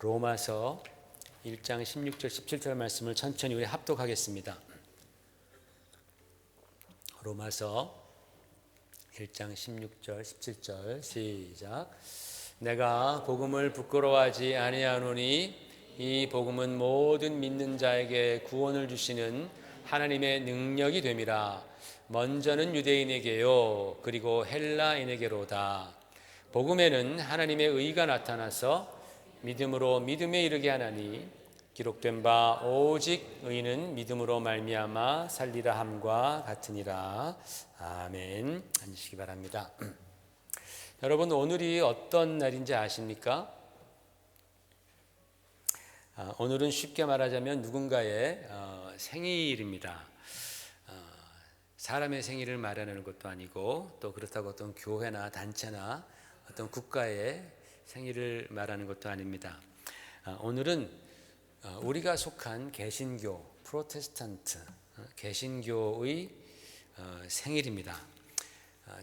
로마서 1장 16절 17절 말씀을 천천히 우리 합독하겠습니다. 로마서 1장 16절 17절 시작. 내가 복음을 부끄러워하지 아니하노니 이 복음은 모든 믿는 자에게 구원을 주시는 하나님의 능력이 됨이라. 먼저는 유대인에게요 그리고 헬라인에게로다. 복음에는 하나님의 의가 나타나서 믿음으로 믿음에 이르게 하나니 기록된 바 오직 의인은 믿음으로 말미암아 살리라 함과 같으니라. 아멘. 앉으시기 바랍니다. 여러분, 오늘이 어떤 날인지 아십니까? 오늘은 쉽게 말하자면 누군가의 생일입니다. 사람의 생일을 말하는 것도 아니고 또 그렇다고 어떤 교회나 단체나 어떤 국가의 생일을 말하는 것도 아닙니다. 오늘은 우리가 속한 개신교, 프로테스탄트, 개신교의 생일입니다.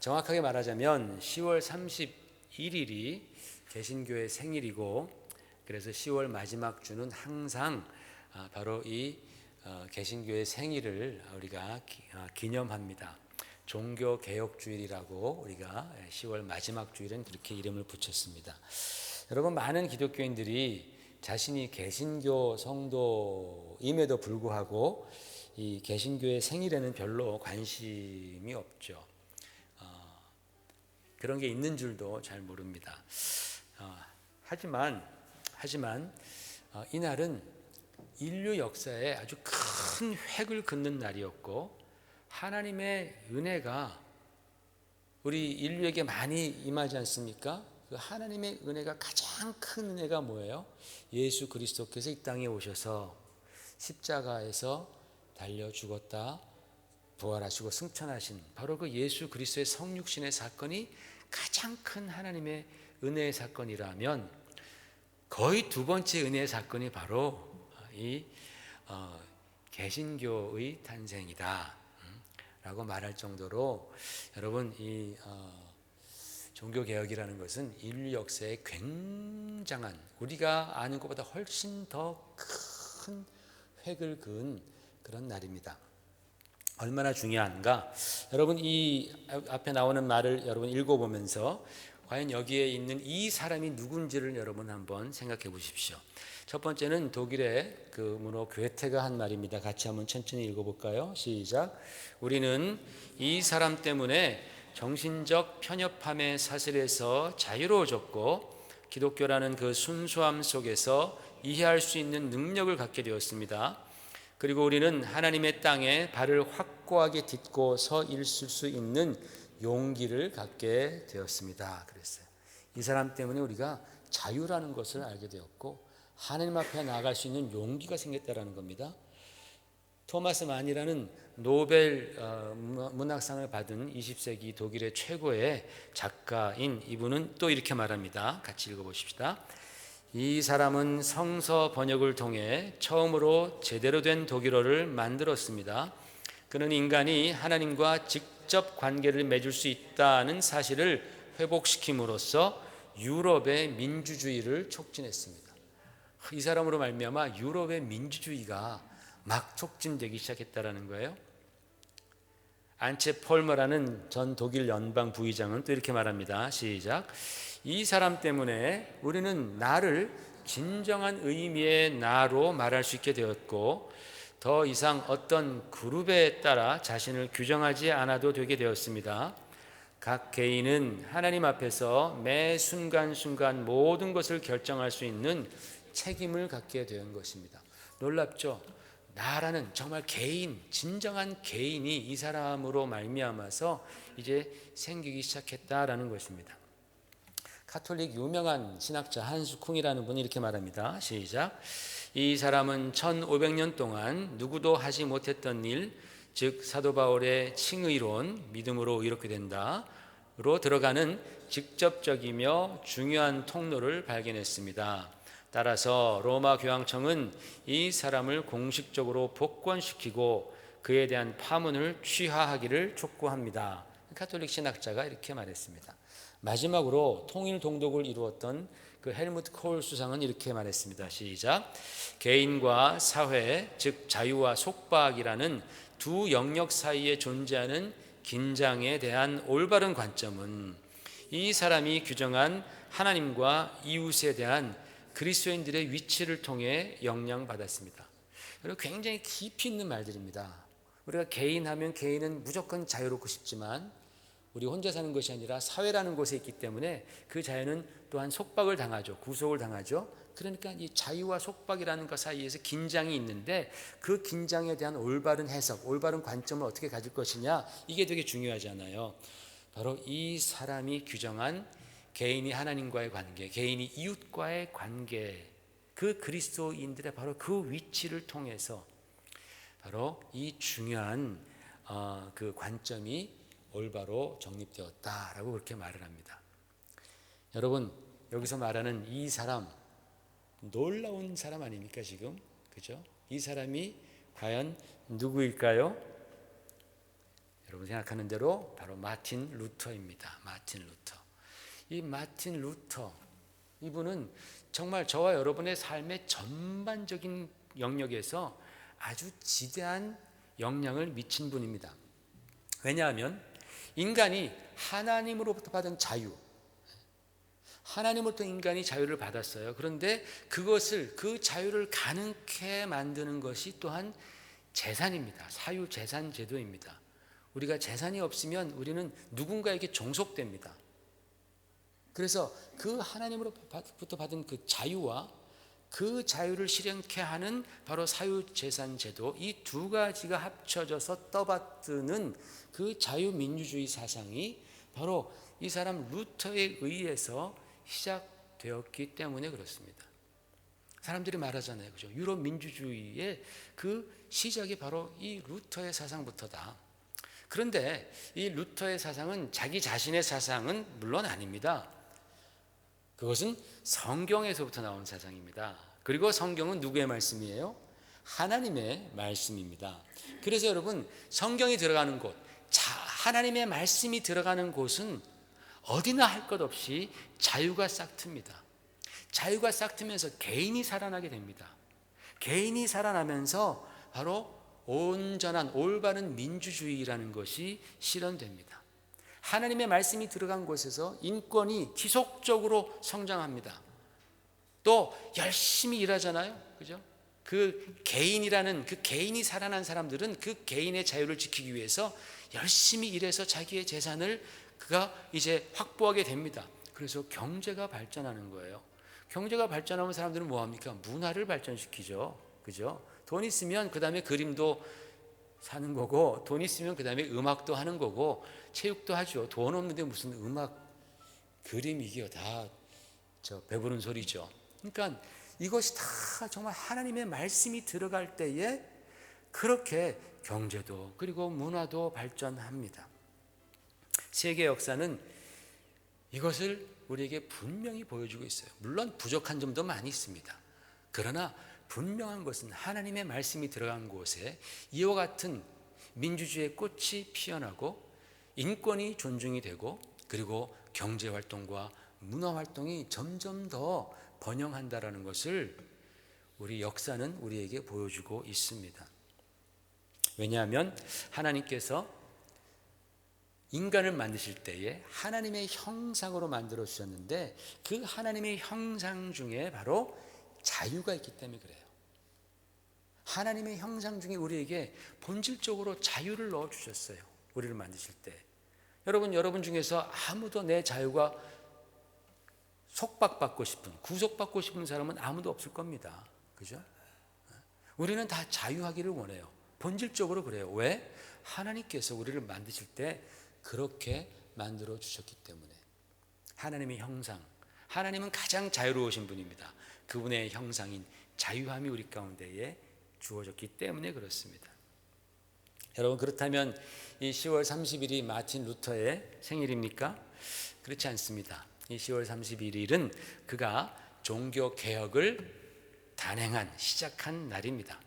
정확하게 말하자면 10월 31일이 개신교의 생일이고, 그래서 10월 마지막 주는 항상 바로 이 개신교의 생일을 우리가 기념합니다. 종교개혁주일이라고 우리가 10월 마지막 주일은 그렇게 이름을 붙였습니다. 여러분, 많은 기독교인들이 자신이 개신교 성도임에도 불구하고 이 개신교의 생일에는 별로 관심이 없죠. 그런 게 있는 줄도 잘 모릅니다. 하지만 이날은 인류 역사에 아주 큰 획을 긋는 날이었고, 하나님의 은혜가 우리 인류에게 많이 임하지 않습니까? 그 하나님의 은혜가 가장 큰 은혜가 뭐예요? 예수 그리스도께서 이 땅에 오셔서 십자가에서 달려 죽었다 부활하시고 승천하신 바로 그 예수 그리스도의 성육신의 사건이 가장 큰 하나님의 은혜의 사건이라면, 거의 두 번째 은혜의 사건이 바로 이 개신교의 탄생이다 라고 말할 정도로, 여러분, 이 종교개혁이라는 것은 인류 역사에 굉장한, 우리가 아는 것보다 훨씬 더 큰 획을 그은 그런 날입니다. 얼마나 중요한가? 여러분, 이 앞에 나오는 말을 여러분 읽어보면서 과연 여기에 있는 이 사람이 누군지를 여러분 한번 생각해 보십시오. 첫 번째는 독일의 그 문호 괴테가 한 말입니다. 같이 한번 천천히 읽어볼까요? 시작. 우리는 이 사람 때문에 정신적 편협함의 사슬에서 자유로워졌고, 기독교라는 그 순수함 속에서 이해할 수 있는 능력을 갖게 되었습니다. 그리고 우리는 하나님의 땅에 발을 확고하게 딛고 서 있을 수 있는 용기를 갖게 되었습니다. 그랬어요. 이 사람 때문에 우리가 자유라는 것을 알게 되었고, 하나님 앞에 나아갈 수 있는 용기가 생겼다는 겁니다. 토마스 만이라는 노벨 문학상을 받은 20세기 독일의 최고의 작가인 이분은 또 이렇게 말합니다. 같이 읽어보십시다. 이 사람은 성서 번역을 통해 처음으로 제대로 된 독일어를 만들었습니다. 그는 인간이 하나님과 직접 관계를 맺을 수 있다는 사실을 회복시킴으로써 유럽의 민주주의를 촉진했습니다. 이 사람으로 말미암아 유럽의 민주주의가 막 촉진되기 시작했다는 거예요. 안체 폴머라는 전 독일 연방 부의장은 또 이렇게 말합니다. 시작. 이 사람 때문에 우리는 나를 진정한 의미의 나로 말할 수 있게 되었고, 더 이상 어떤 그룹에 따라 자신을 규정하지 않아도 되게 되었습니다. 각 개인은 하나님 앞에서 매 순간순간 모든 것을 결정할 수 있는 책임을 갖게 된 것입니다. 놀랍죠? 나라는 정말 개인, 진정한 개인이 이 사람으로 말미암아서 이제 생기기 시작했다라는 것입니다. 가톨릭 유명한 신학자 한스 쿵이라는 분이 이렇게 말합니다. 시작. 이 사람은 1500년 동안 누구도 하지 못했던 일, 즉 사도 바울의 칭의론, 믿음으로 이렇게 된다로 들어가는 직접적이며 중요한 통로를 발견했습니다. 따라서 로마 교황청은 이 사람을 공식적으로 복권시키고 그에 대한 파문을 취하하기를 촉구합니다. 가톨릭 신학자가 이렇게 말했습니다. 마지막으로 통일 동독을 이루었던 그 헬무트 콜 수상은 이렇게 말했습니다. 시작. 개인과 사회, 즉 자유와 속박이라는 두 영역 사이에 존재하는 긴장에 대한 올바른 관점은 이 사람이 규정한 하나님과 이웃에 대한 그리스도인들의 위치를 통해 영향받았습니다. 그리고 굉장히 깊이 있는 말들입니다. 우리가 개인하면 개인은 무조건 자유롭고 싶지만 우리 혼자 사는 것이 아니라 사회라는 곳에 있기 때문에 그 자유는 또한 속박을 당하죠. 구속을 당하죠. 그러니까 이 자유와 속박이라는 것 사이에서 긴장이 있는데 그 긴장에 대한 올바른 해석, 올바른 관점을 어떻게 가질 것이냐, 이게 되게 중요하잖아요. 바로 이 사람이 규정한 개인이 하나님과의 관계, 개인이 이웃과의 관계, 그 그리스도인들의 바로 그 위치를 통해서 바로 이 중요한 그 관점이 올바로 정립되었다라고 그렇게 말을 합니다. 여러분, 여기서 말하는 이 사람, 놀라운 사람 아닙니까 지금? 그죠? 이 사람이 과연 누구일까요? 여러분 생각하는 대로 바로 마틴 루터입니다. 마틴 루터. 이 마틴 루터, 이분은 정말 저와 여러분의 삶의 전반적인 영역에서 아주 지대한 영향을 미친 분입니다. 왜냐하면 인간이 하나님으로부터 받은 자유, 하나님으로부터 인간이 자유를 받았어요. 그런데 그것을, 그 자유를 가능케 만드는 것이 또한 재산입니다. 사유재산 제도입니다. 우리가 재산이 없으면 우리는 누군가에게 종속됩니다. 그래서 그 하나님으로부터 받은 그 자유와 그 자유를 실현케 하는 바로 사유재산 제도, 이 두 가지가 합쳐져서 떠받드는 그 자유민주주의 사상이 바로 이 사람 루터에 의해서 시작되었기 때문에 그렇습니다. 사람들이 말하잖아요, 그죠? 유럽 민주주의의 그 시작이 바로 이 루터의 사상부터다. 그런데 이 루터의 사상은 자기 자신의 사상은 물론 아닙니다. 그것은 성경에서부터 나온 사상입니다. 그리고 성경은 누구의 말씀이에요? 하나님의 말씀입니다. 그래서 여러분, 성경이 들어가는 곳, 하나님의 말씀이 들어가는 곳은 어디나 할 것 없이 자유가 싹 틉니다. 자유가 싹 트면서 개인이 살아나게 됩니다. 개인이 살아나면서 바로 온전한 올바른 민주주의라는 것이 실현됩니다. 하나님의 말씀이 들어간 곳에서 인권이 지속적으로 성장합니다. 또 열심히 일하잖아요, 그죠? 그 개인이라는, 그 개인이 살아난 사람들은 그 개인의 자유를 지키기 위해서 열심히 일해서 자기의 재산을 그가 이제 확보하게 됩니다. 그래서 경제가 발전하는 거예요. 경제가 발전하면 사람들은 뭐합니까? 문화를 발전시키죠, 그죠? 돈 있으면 그 다음에 그림도 사는 거고, 돈 있으면 그 다음에 음악도 하는 거고, 체육도 하죠. 돈 없는데 무슨 음악, 그림, 이게 다 배부른 소리죠. 그러니까 이것이 다 정말 하나님의 말씀이 들어갈 때에 그렇게 경제도 그리고 문화도 발전합니다. 세계 역사는 이것을 우리에게 분명히 보여주고 있어요. 물론 부족한 점도 많이 있습니다. 그러나 분명한 것은 하나님의 말씀이 들어간 곳에 이와 같은 민주주의의 꽃이 피어나고 인권이 존중이 되고 그리고 경제활동과 문화활동이 점점 더 번영한다라는 것을 우리 역사는 우리에게 보여주고 있습니다. 왜냐하면 하나님께서 인간을 만드실 때에 하나님의 형상으로 만들어 주셨는데 그 하나님의 형상 중에 바로 자유가 있기 때문에 그래요. 하나님의 형상 중에 우리에게 본질적으로 자유를 넣어 주셨어요. 우리를 만드실 때. 여러분 중에서 아무도 내 자유가 속박받고 싶은, 구속받고 싶은 사람은 아무도 없을 겁니다. 그죠? 우리는 다 자유하기를 원해요. 본질적으로 그래요. 왜? 하나님께서 우리를 만드실 때 그렇게 만들어 주셨기 때문에. 하나님의 형상, 하나님은 가장 자유로우신 분입니다. 그분의 형상인 자유함이 우리 가운데에 주어졌기 때문에 그렇습니다. 여러분, 그렇다면 이 10월 30일이 마틴 루터의 생일입니까? 그렇지 않습니다. 이 10월 31일은 그가 종교개혁을 단행한, 시작한 날입니다.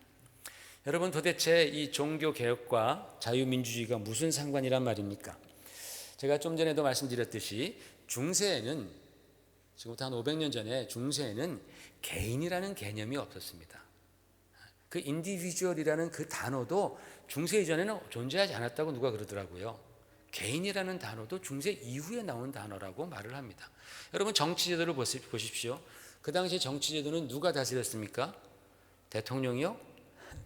여러분, 도대체 이 종교개혁과 자유민주주의가 무슨 상관이란 말입니까? 제가 좀 전에도 말씀드렸듯이 중세에는 지금부터 한 500년 전에 중세에는 개인이라는 개념이 없었습니다. 그 인디비주얼이라는 그 단어도 중세 이전에는 존재하지 않았다고 누가 그러더라고요. 개인이라는 단어도 중세 이후에 나온 단어라고 말을 합니다. 여러분 정치제도를 보십시오. 그 당시에 정치제도는 누가 다스렸습니까? 대통령이요?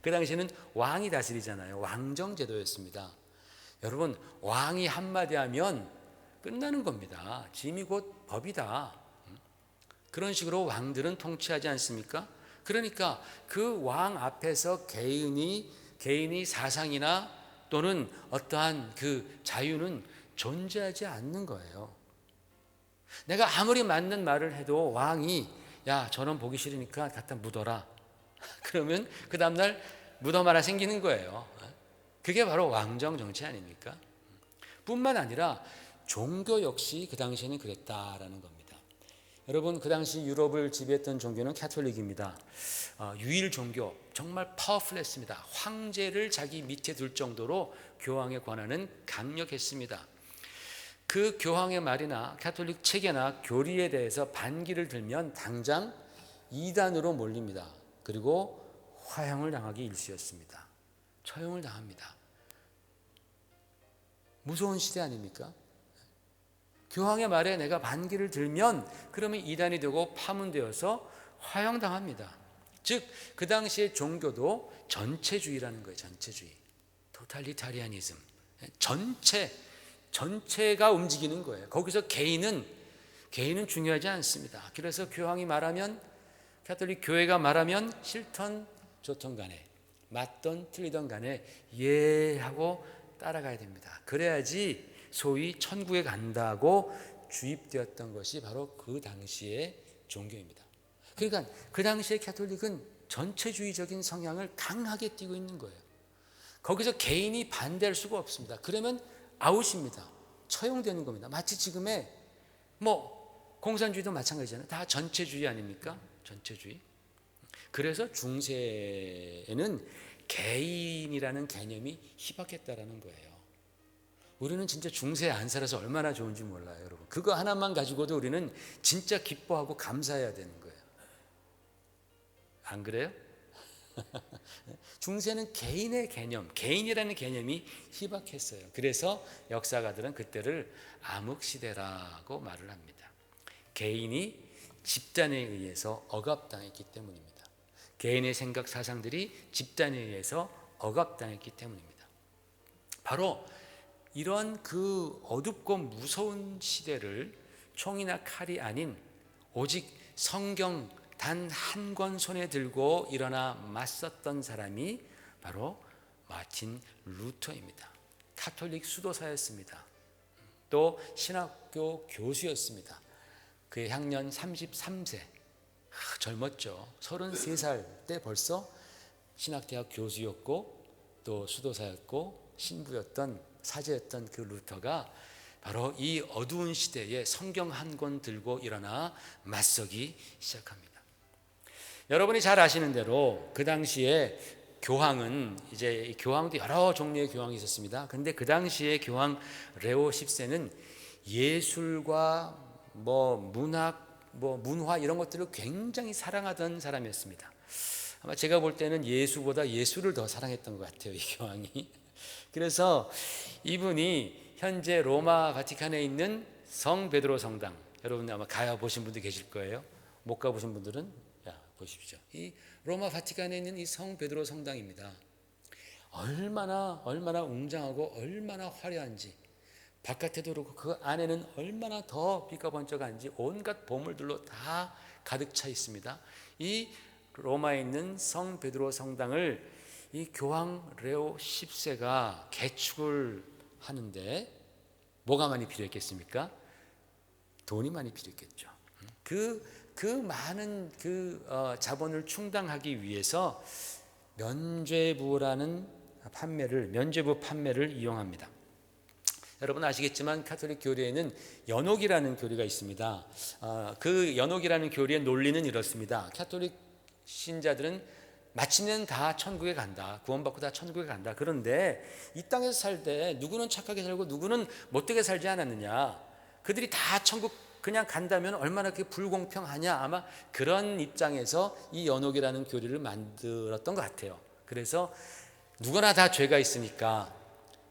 그 당시에는 왕이 다스리잖아요. 왕정제도였습니다. 여러분 왕이 한마디 하면 끝나는 겁니다. 짐이 곧 법이다. 그런 식으로 왕들은 통치하지 않습니까? 그러니까 그 왕 앞에서 개인이 사상이나 또는 어떠한 그 자유는 존재하지 않는 거예요. 내가 아무리 맞는 말을 해도 왕이 야 저런 보기 싫으니까 갖다 묻어라. 그러면 그 다음날 무덤 하나 생기는 거예요. 그게 바로 왕정 정치 아닙니까? 뿐만 아니라 종교 역시 그 당시에는 그랬다라는 겁니다. 여러분 그 당시 유럽을 지배했던 종교는 캐톨릭입니다. 유일 종교 정말 파워풀했습니다. 황제를 자기 밑에 둘 정도로 교황의 권한은 강력했습니다. 그 교황의 말이나 캐톨릭 체계나 교리에 대해서 반기를 들면 당장 이단으로 몰립니다. 그리고 화형을 당하기 일쑤였습니다. 처형을 당합니다. 무서운 시대 아닙니까? 교황의 말에 내가 반기를 들면 그러면 이단이 되고 파문되어서 화형당합니다. 즉 그 당시의 종교도 전체주의라는 거예요. 전체주의. 토탈리타리아니즘. 전체가 움직이는 거예요. 거기서 개인은 중요하지 않습니다. 그래서 교황이 말하면 가톨릭 교회가 말하면 싫던 좋던 간에 맞던 틀리던 간에 예 하고 따라가야 됩니다. 그래야지 소위 천국에 간다고 주입되었던 것이 바로 그 당시의 종교입니다. 그러니까 그 당시의 가톨릭은 전체주의적인 성향을 강하게 띠고 있는 거예요. 거기서 개인이 반대할 수가 없습니다. 그러면 아웃입니다. 처형되는 겁니다. 마치 지금의 공산주의도 마찬가지잖아요. 다 전체주의 아닙니까? 전체주의. 그래서 중세에는 개인이라는 개념이 희박했다라는 거예요. 우리는 진짜 중세에 안 살아서 얼마나 좋은지 몰라요, 여러분. 그거 하나만 가지고도 우리는 진짜 기뻐하고 감사해야 되는 거예요. 안 그래요? 중세는 개인의 개념, 개인이라는 개념이 희박했어요. 그래서 역사가들은 그때를 암흑시대라고 말을 합니다. 개인이 집단에 의해서 억압당했기 때문입니다. 개인의 생각, 사상들이 집단에 의해서 억압당했기 때문입니다. 바로 이런 그 어둡고 무서운 시대를 총이나 칼이 아닌 오직 성경 단 한 권 손에 들고 일어나 맞섰던 사람이 바로 마틴 루터입니다. 가톨릭 수도사였습니다. 또 신학교 교수였습니다. 그의 향년 33세, 젊었죠. 33살 때 벌써 신학대학 교수였고 또 수도사였고 신부였던 사제였던 그 루터가 바로 이 어두운 시대에 성경 한 권 들고 일어나 맞서기 시작합니다. 여러분이 잘 아시는 대로 그 당시에 교황은 이제 교황도 여러 종류의 교황이 있었습니다. 그런데 그 당시에 교황 레오 10세는 예술과 문학, 문화 이런 것들을 굉장히 사랑하던 사람이었습니다. 아마 제가 볼 때는 예수보다 예술을 더 사랑했던 것 같아요, 이 교황이. 그래서 이분이 현재 로마 바티칸에 있는 성 베드로 성당, 여러분 아마 가보신 분들 계실 거예요. 못 가보신 분들은 보십시오. 이 로마 바티칸에 있는 이 성 베드로 성당입니다. 얼마나 웅장하고 얼마나 화려한지, 바깥에도 그렇고 그 안에는 얼마나 더 빛과 번쩍한지 온갖 보물들로 다 가득 차 있습니다. 이 로마에 있는 성 베드로 성당을 이 교황 레오 10세가 개축을 하는데 뭐가 많이 필요했겠습니까? 돈이 많이 필요했겠죠. 그 많은 자본을 충당하기 위해서 면죄부 판매를 이용합니다. 여러분 아시겠지만 가톨릭 교리에는 연옥이라는 교리가 있습니다. 그 연옥이라는 교리의 논리는 이렇습니다. 가톨릭 신자들은 마치면 다 천국에 간다. 구원받고 다 천국에 간다. 그런데 이 땅에서 살 때 누구는 착하게 살고 누구는 못되게 살지 않았느냐. 그들이 다 천국 그냥 간다면 얼마나 그게 불공평하냐, 아마 그런 입장에서 이 연옥이라는 교리를 만들었던 것 같아요. 그래서 누구나 다 죄가 있으니까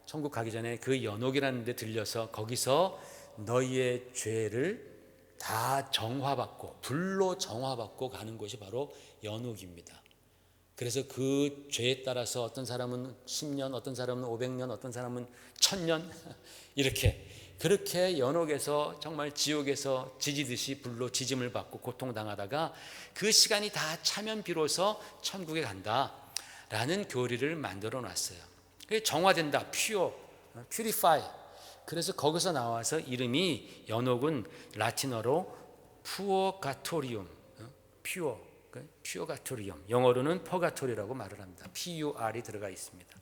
천국 가기 전에 그 연옥이라는 데 들려서 거기서 너희의 죄를 다 정화받고 불로 정화받고 가는 곳이 바로 연옥입니다. 그래서 그 죄에 따라서 어떤 사람은 10년, 어떤 사람은 500년, 어떤 사람은 1000년 이렇게 그렇게 연옥에서 정말 지옥에서 지지듯이 불로 지짐을 받고 고통당하다가 그 시간이 다 차면 비로소 천국에 간다라는 교리를 만들어 놨어요. 정화된다, purify. 그래서 거기서 나와서 이름이 연옥은 라틴어로 purgatorium, purgatorium, 영어로는 purgatori라고 말을 합니다. PUR이 들어가 있습니다.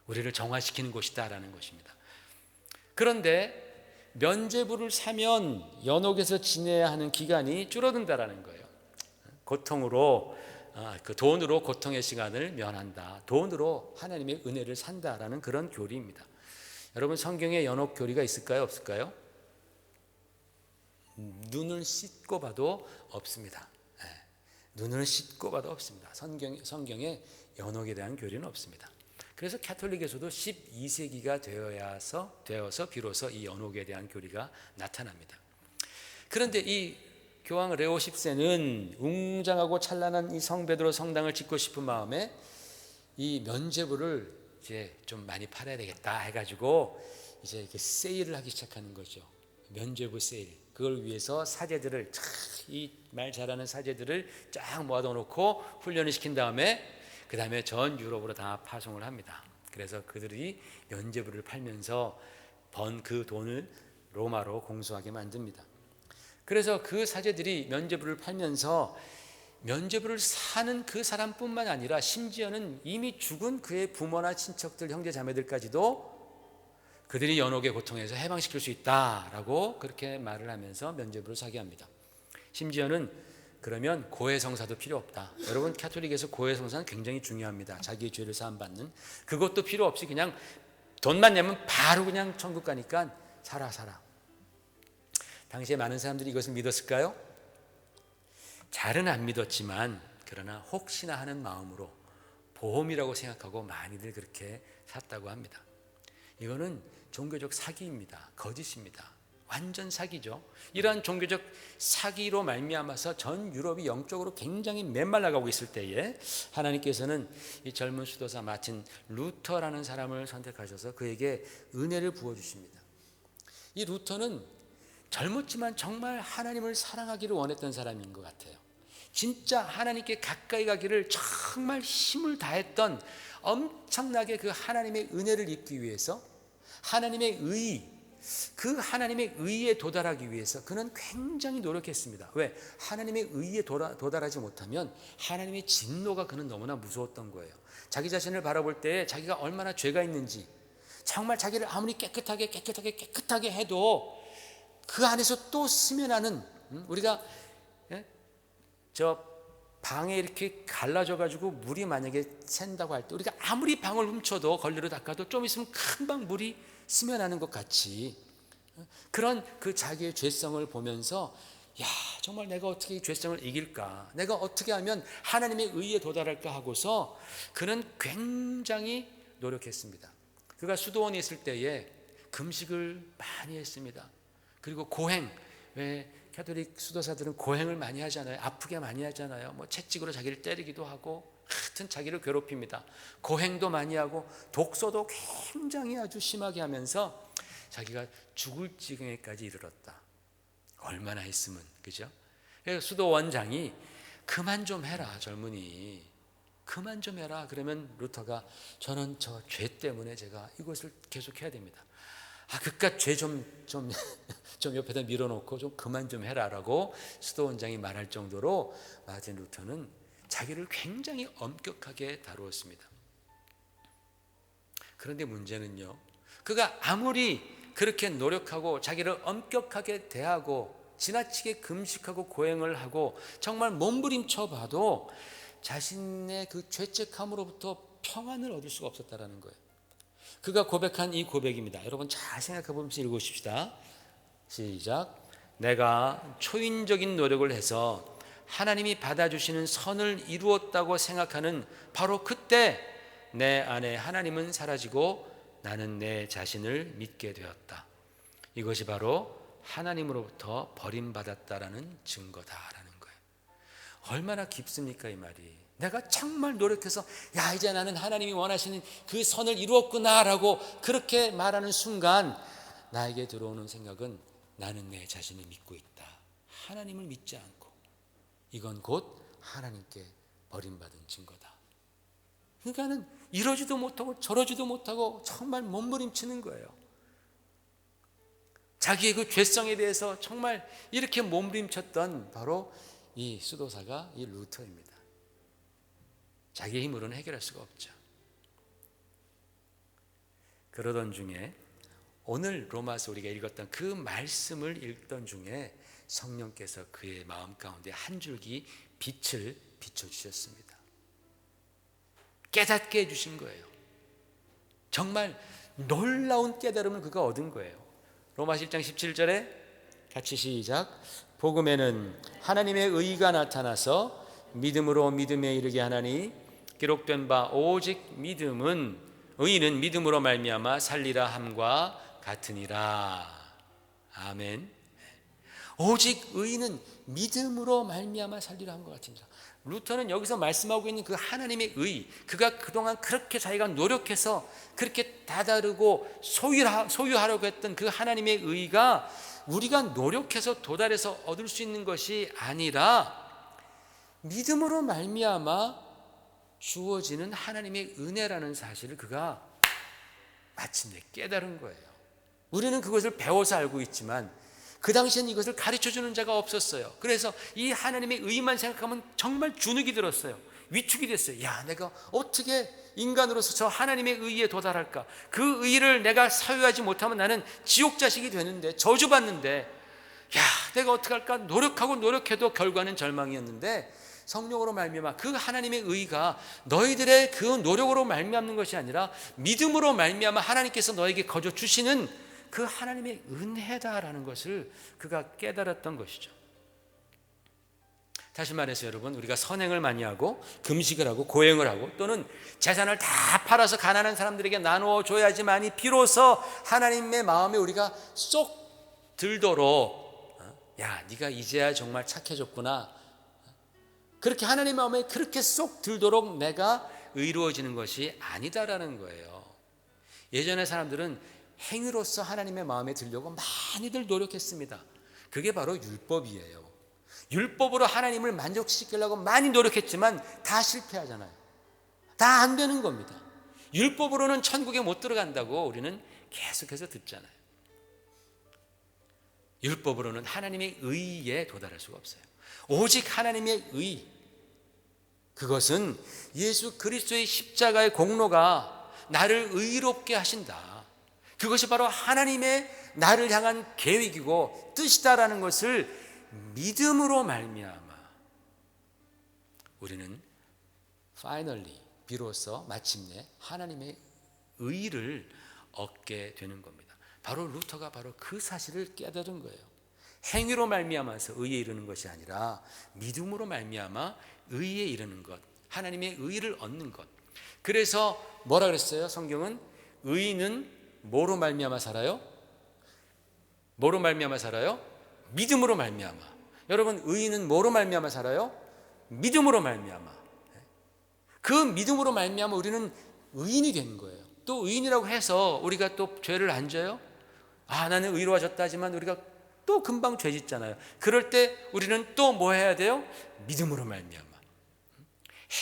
우리를 정화시키는 곳이다라는 것입니다. 그런데 면죄부를 사면 연옥에서 지내야 하는 기간이 줄어든다라는 거예요. 고통으로 그 돈으로 고통의 시간을 면한다. 돈으로 하나님의 은혜를 산다라는 그런 교리입니다. 여러분 성경에 연옥 교리가 있을까요? 없을까요? 눈을 씻고 봐도 없습니다. 눈을 씻고 봐도 없습니다. 성경에 연옥에 대한 교리는 없습니다. 그래서 가톨릭에서도 12세기가 되어서 비로소 이 연옥에 대한 교리가 나타납니다. 그런데 이 교황 레오 10세는 웅장하고 찬란한 이 성베드로 성당을 짓고 싶은 마음에 이 면죄부를 이제 좀 많이 팔아야 되겠다 해가지고 이제 이렇게 세일을 하기 시작하는 거죠. 면죄부 세일. 그걸 위해서 사제들을 이 말 잘하는 사제들을 쫙 모아놓고 훈련을 시킨 다음에 그 다음에 전 유럽으로 다 파송을 합니다. 그래서 그들이 면죄부를 팔면서 번 그 돈을 로마로 공수하게 만듭니다. 그래서 그 사제들이 면죄부를 팔면서 면죄부를 사는 그 사람뿐만 아니라 심지어는 이미 죽은 그의 부모나 친척들, 형제 자매들까지도 그들이 연옥의 고통에서 해방시킬 수 있다라고 그렇게 말을 하면서 면죄부를 사게 합니다. 심지어는 그러면 고해성사도 필요 없다. 여러분 가톨릭에서 고해성사는 굉장히 중요합니다. 자기의 죄를 사함받는. 그것도 필요 없이 그냥 돈만 내면 바로 그냥 천국 가니까 살아. 당시에 많은 사람들이 이것을 믿었을까요? 잘은 안 믿었지만 그러나 혹시나 하는 마음으로 보험이라고 생각하고 많이들 그렇게 샀다고 합니다. 이거는 종교적 사기입니다. 거짓입니다. 완전 사기죠. 이러한 종교적 사기로 말미암아서 전 유럽이 영적으로 굉장히 메말라가고 있을 때에 하나님께서는 이 젊은 수도사 마틴 루터라는 사람을 선택하셔서 그에게 은혜를 부어주십니다. 이 루터는 젊었지만 정말 하나님을 사랑하기를 원했던 사람인 것 같아요. 진짜 하나님께 가까이 가기를 정말 힘을 다했던 엄청나게 그 하나님의 은혜를 입기 위해서 하나님의 의에 도달하기 위해서 그는 굉장히 노력했습니다. 왜? 하나님의 의에 도달하지 못하면 하나님의 진노가 그는 너무나 무서웠던 거예요. 자기 자신을 바라볼 때 자기가 얼마나 죄가 있는지 정말 자기를 아무리 깨끗하게 해도 그 안에서 또 스며나는 우리가 저 방에 이렇게 갈라져 가지고 물이 만약에 샌다고 할 때 우리가 아무리 방을 훔쳐도 걸레로 닦아도 좀 있으면 금방 물이 스며나는 것 같이 그런 그 자기의 죄성을 보면서 야 정말 내가 어떻게 이 죄성을 이길까, 내가 어떻게 하면 하나님의 의에 도달할까 하고서 그는 굉장히 노력했습니다. 그가 수도원에 있을 때에 금식을 많이 했습니다. 그리고 고행, 왜 가톨릭 수도사들은 고행을 많이 하잖아요. 아프게 많이 하잖아요. 뭐 채찍으로 자기를 때리기도 하고 하여튼 자기를 괴롭힙니다. 고행도 많이 하고 독서도 굉장히 아주 심하게 하면서 자기가 죽을 지경에까지 이르렀다. 얼마나 했으면, 그죠? 그래서 수도원장이 그만 좀 해라 젊은이, 그만 좀 해라. 그러면 루터가 저는 저 죄 때문에 제가 이것을 계속 해야 됩니다. 그깟 죄 좀 옆에다 밀어놓고 좀 그만 좀 해라라고 수도원장이 말할 정도로 마틴 루터는 자기를 굉장히 엄격하게 다루었습니다. 그런데 문제는요, 그가 아무리 그렇게 노력하고 자기를 엄격하게 대하고 지나치게 금식하고 고행을 하고 정말 몸부림쳐 봐도 자신의 그 죄책함으로부터 평안을 얻을 수가 없었다라는 거예요. 그가 고백한 이 고백입니다. 여러분 잘 생각해 보면서 읽으십시다. 시작. 내가 초인적인 노력을 해서 하나님이 받아주시는 선을 이루었다고 생각하는 바로 그때 내 안에 하나님은 사라지고 나는 내 자신을 믿게 되었다. 이것이 바로 하나님으로부터 버림받았다라는 증거다라는 거예요. 얼마나 깊습니까 이 말이. 내가 정말 노력해서 야 이제 나는 하나님이 원하시는 그 선을 이루었구나라고 그렇게 말하는 순간 나에게 들어오는 생각은 나는 내 자신을 믿고 있다. 하나님을 믿지 않고. 이건 곧 하나님께 버림받은 증거다. 그러니까는 이러지도 못하고 저러지도 못하고 정말 몸부림치는 거예요. 자기의 그 죄성에 대해서 정말 이렇게 몸부림쳤던 바로 이 수도사가 이 루터입니다. 자기의 힘으로는 해결할 수가 없죠. 그러던 중에 오늘 로마서 우리가 읽었던 그 말씀을 읽던 중에 성령께서 그의 마음 가운데 한 줄기 빛을 비춰주셨습니다. 깨닫게 해주신 거예요. 정말 놀라운 깨달음을 그가 얻은 거예요. 로마서 1장 17절에 같이 시작. 복음에는 하나님의 의가 나타나서 믿음으로 믿음에 이르게 하나니 기록된 바 오직 의인은 믿음으로 말미암아 살리라 함과 같으니라. 아멘. 오직 의인은 믿음으로 말미암아 살리라 함과 같으니라. 루터는 여기서 말씀하고 있는 그 하나님의 의, 그가 그동안 그렇게 자기가 노력해서 그렇게 다다르고 소유하려고 했던 그 하나님의 의가 우리가 노력해서 도달해서 얻을 수 있는 것이 아니라 믿음으로 말미암아 주어지는 하나님의 은혜라는 사실을 그가 마침내 깨달은 거예요. 우리는 그것을 배워서 알고 있지만 그 당시엔 이것을 가르쳐주는 자가 없었어요. 그래서 이 하나님의 의만 생각하면 정말 주눅이 들었어요. 위축이 됐어요. 야, 내가 어떻게 인간으로서 저 하나님의 의에 도달할까? 그 의를 내가 사유하지 못하면 나는 지옥 자식이 되는데, 저주받는데, 야, 내가 어떡할까? 노력해도 결과는 절망이었는데 성령으로 말미암아 그 하나님의 의가 너희들의 그 노력으로 말미암는 것이 아니라 믿음으로 말미암아 하나님께서 너에게 거저 주시는 그 하나님의 은혜다라는 것을 그가 깨달았던 것이죠. 다시 말해서 여러분, 우리가 선행을 많이 하고 금식을 하고 고행을 하고 또는 재산을 다 팔아서 가난한 사람들에게 나누어 줘야지만이 비로소 하나님의 마음에 우리가 쏙 들도록 야, 네가 이제야 정말 착해졌구나, 그렇게 하나님의 마음에 그렇게 쏙 들도록 내가 의로워지는 것이 아니다라는 거예요. 예전의 사람들은 행위로서 하나님의 마음에 들려고 많이들 노력했습니다. 그게 바로 율법이에요. 율법으로 하나님을 만족시키려고 많이 노력했지만 다 실패하잖아요. 다 안 되는 겁니다. 율법으로는 천국에 못 들어간다고 우리는 계속해서 듣잖아요. 율법으로는 하나님의 의에 도달할 수가 없어요. 오직 하나님의 의, 그것은 예수 그리스도의 십자가의 공로가 나를 의롭게 하신다. 그것이 바로 하나님의 나를 향한 계획이고 뜻이다라는 것을 믿음으로 말미암아 우리는 비로소 마침내 하나님의 의를 얻게 되는 겁니다. 바로 루터가 바로 그 사실을 깨달은 거예요. 행위로 말미암아서 의에 이르는 것이 아니라 믿음으로 말미암아 의에 이르는 것, 하나님의 의를 얻는 것. 그래서 뭐라 그랬어요? 성경은 의인은 뭐로 말미암아 살아요? 뭐로 말미암아 살아요? 믿음으로 말미암아. 여러분, 의인은 뭐로 말미암아 살아요? 믿음으로 말미암아. 그 믿음으로 말미암아 우리는 의인이 되는 거예요. 또 의인이라고 해서 우리가 또 죄를 안 져요? 아, 나는 의로워졌다 하지만 우리가 또 금방 죄 짓잖아요. 그럴 때 우리는 또 뭐 해야 돼요? 믿음으로 말미암아.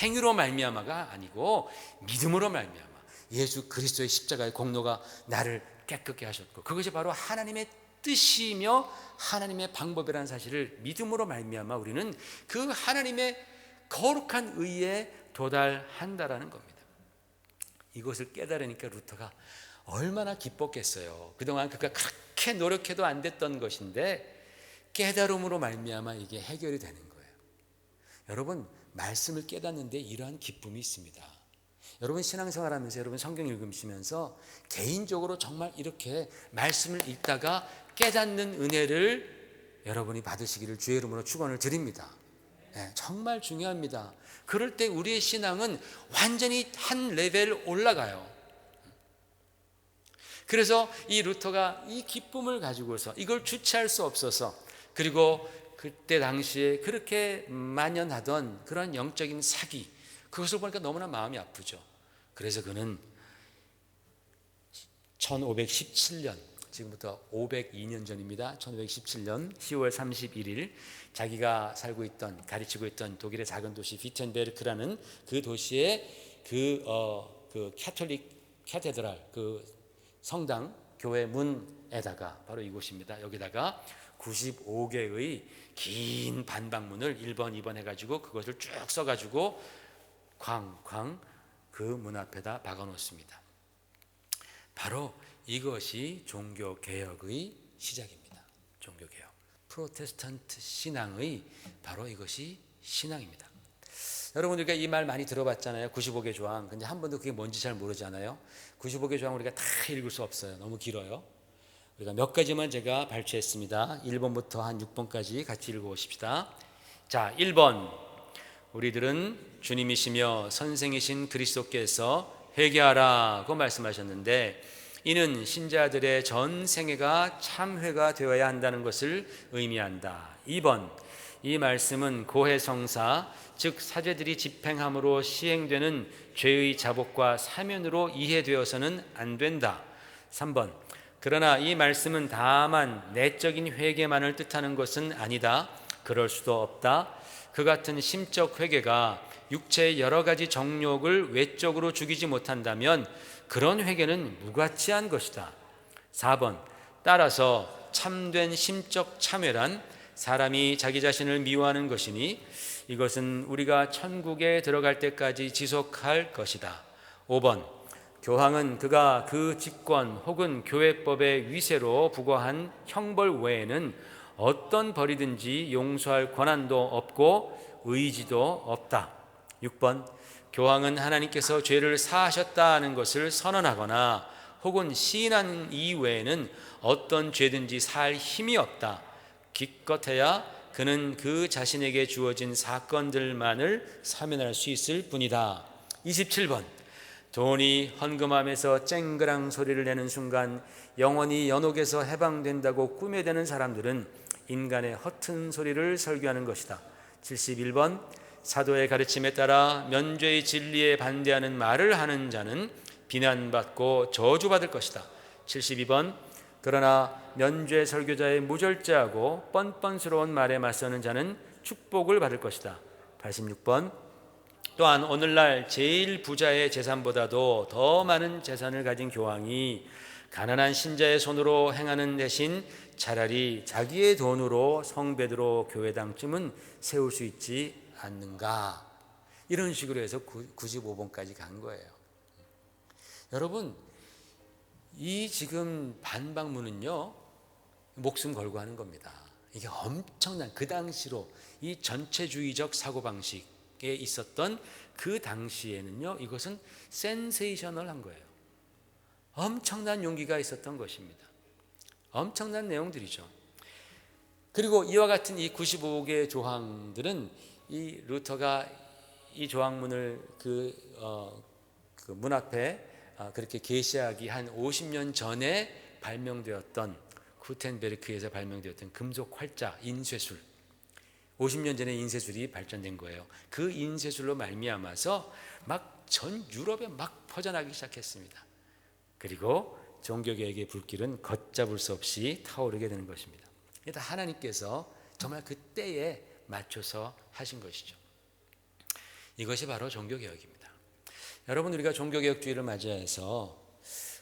행위로 말미암아가 아니고 믿음으로 말미암아. 예수 그리스도의 십자가의 공로가 나를 깨끗게 하셨고 그것이 바로 하나님의 뜻이며 하나님의 방법이라는 사실을 믿음으로 말미암아 우리는 그 하나님의 거룩한 의에 도달한다라는 겁니다. 이것을 깨달으니까 루터가 얼마나 기뻤겠어요. 그동안 그가 그렇게 노력해도 안 됐던 것인데 깨달음으로 말미암아 이게 해결이 되는 거예요. 여러분, 말씀을 깨닫는데 이러한 기쁨이 있습니다. 여러분, 신앙생활하면서 여러분 성경 읽으시면서 개인적으로 정말 이렇게 말씀을 읽다가 깨닫는 은혜를 여러분이 받으시기를 주의 이름으로 축원을 드립니다. 네, 정말 중요합니다. 그럴 때 우리의 신앙은 완전히 한 레벨 올라가요. 그래서 이 루터가 이 기쁨을 가지고서 이걸 주체할 수 없어서, 그리고 그때 당시에 그렇게 만연하던 그런 영적인 사기, 그것을 보니까 너무나 마음이 아프죠. 그래서 그는 1517년, 지금부터 502년 전입니다. 1517년 10월 31일 자기가 살고 있던, 가르치고 있던 독일의 작은 도시 비텐베르크라는 그 도시의 그 캐톨릭 카테드랄, 그 성당 교회 문에다가, 바로 이곳입니다. 여기다가 95개의 긴 반박문을 1번 2번 해가지고 그것을 쭉 써가지고 쾅쾅 그 문 앞에다 박아 놓습니다. 바로 이것이 종교개혁의 시작입니다. 종교개혁, 프로테스탄트 신앙의 바로 이것이 신앙입니다. 여러분, 우리가 이 말 많이 들어봤잖아요. 95개 조항. 근데 한 번도 그게 뭔지 잘 모르잖아요. 95개 조항 우리가 다 읽을 수 없어요. 너무 길어요. 우리가 몇 가지만 제가 발췌했습니다. 1번부터 한 6번까지 같이 읽어보십시다. 자, 1번. 우리들은 주님이시며 선생이신 그리스도께서 회개하라고 말씀하셨는데, 이는 신자들의 전 생애가 참회가 되어야 한다는 것을 의미한다. 2번. 이 말씀은 고해성사, 즉 사제들이 집행함으로 시행되는 죄의 자복과 사면으로 이해되어서는 안 된다. 3번. 그러나 이 말씀은 다만 내적인 회개만을 뜻하는 것은 아니다. 그럴 수도 없다. 그 같은 심적 회개가 육체의 여러 가지 정욕을 외적으로 죽이지 못한다면 그런 회개는 무가치한 것이다. 4번. 따라서 참된 심적 참회란 사람이 자기 자신을 미워하는 것이니 이것은 우리가 천국에 들어갈 때까지 지속할 것이다. 5번. 교황은 그가 그 직권 혹은 교회법의 위세로 부과한 형벌 외에는 어떤 벌이든지 용서할 권한도 없고 의지도 없다. 6번. 교황은 하나님께서 죄를 사하셨다는 것을 선언하거나 혹은 시인한 이외에는 어떤 죄든지 살 힘이 없다. 기껏해야 그는 그 자신에게 주어진 사건들만을 사면할 수 있을 뿐이다. 27번. 돈이 헌금함에서 쨍그랑 소리를 내는 순간 영원히 연옥에서 해방된다고 꿈에 대는 사람들은 인간의 허튼 소리를 설교하는 것이다. 71번. 사도의 가르침에 따라 면죄의 진리에 반대하는 말을 하는 자는 비난받고 저주받을 것이다. 72번. 그러나 면죄 설교자의 무절제하고 뻔뻔스러운 말에 맞서는 자는 축복을 받을 것이다. 86번. 또한 오늘날 제일 부자의 재산보다도 더 많은 재산을 가진 교황이 가난한 신자의 손으로 행하는 대신 차라리 자기의 돈으로 성 베드로 교회당쯤은 세울 수 있지 않는가. 이런 식으로 해서 95번까지 간 거예요. 여러분, 이 지금 반박문은요, 목숨 걸고 하는 겁니다. 이게 엄청난, 그 당시로 이 전체주의적 사고방식에 있었던 그 당시에는요, 이것은 센세이셔널한 거예요. 엄청난 용기가 있었던 것입니다. 엄청난 내용들이죠. 그리고 이와 같은 이 95개 조항들은 이 루터가 이 조항문을 그 문 앞에 그렇게 계시하기 한 50년 전에 발명되었던, 구텐베르크에서 발명되었던 금속 활자, 인쇄술, 50년 전에 인쇄술이 발전된 거예요. 그 인쇄술로 말미암아서 막 전 유럽에 막 퍼져나기 시작했습니다. 그리고 종교개혁의 불길은 걷잡을 수 없이 타오르게 되는 것입니다. 일단 하나님께서 정말 그 때에 맞춰서 하신 것이죠. 이것이 바로 종교개혁입니다. 여러분, 우리가 종교개혁주의를 맞이해서